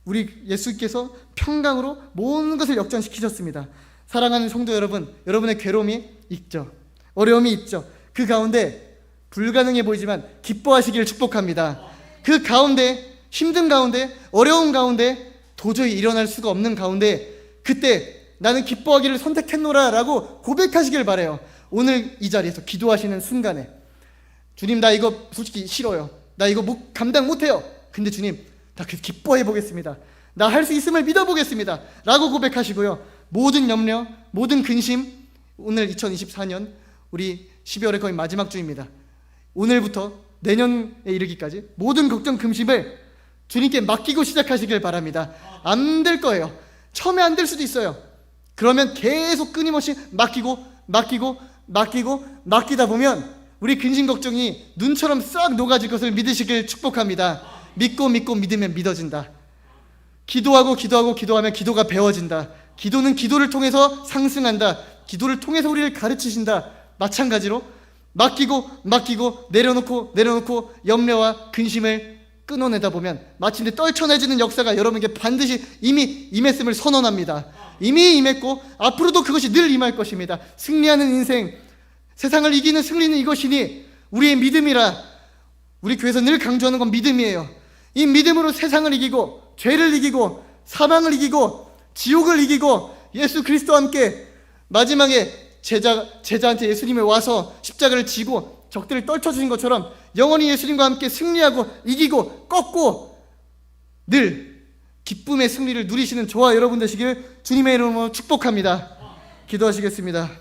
우리 예수께서 평강으로 모든 것을 역전시키셨습니다. 사랑하는 성도 여러분, 여러분의 괴로움이 있죠. 어려움이 있죠. 그 가운데 불가능해 보이지만 기뻐하시기를 축복합니다. 그 가운데, 힘든 가운데, 어려운 가운데, 도저히 일어날 수가 없는 가운데 그때 나는 기뻐하기를 선택했노라 라고 고백하시길 바라요. 오늘 이 자리에서 기도하시는 순간에 주님, 나 이거 솔직히 싫어요. 나 이거 감당 못해요. 근데 주님, 나 기뻐해 보겠습니다. 나 할 수 있음을 믿어보겠습니다 라고 고백하시고요. 모든 염려, 모든 근심, 오늘 2024년 우리 12월의 거의 마지막 주입니다. 오늘부터 내년에 이르기까지 모든 걱정 근심을 주님께 맡기고 시작하시길 바랍니다. 안 될 거예요. 처음에 안 될 수도 있어요. 그러면 계속 끊임없이 맡기다 보면 우리 근심 걱정이 눈처럼 싹 녹아질 것을 믿으시길 축복합니다. 믿고 믿으면 믿어진다. 기도하면 기도가 배워진다. 기도는 기도를 통해서 상승한다. 기도를 통해서 우리를 가르치신다. 마찬가지로 맡기고 내려놓고 염려와 근심을 끊어내다 보면 마침내 떨쳐내지는 역사가 여러분에게 반드시 이미 임했음을 선언합니다. 이미 임했고 앞으로도 그것이 늘 임할 것입니다. 승리하는 인생, 세상을 이기는 승리는 이것이니 우리의 믿음이라. 우리 교회에서 늘 강조하는 건 믿음이에요. 이 믿음으로 세상을 이기고 죄를 이기고 사망을 이기고 지옥을 이기고 예수 그리스도와 함께 마지막에 제자한테 예수님이 와서 십자가를 지고 적들을 떨쳐주신 것처럼 영원히 예수님과 함께 승리하고 이기고 꺾고 늘 기쁨의 승리를 누리시는 저와 여러분 되시길 주님의 이름으로 축복합니다. 기도하시겠습니다.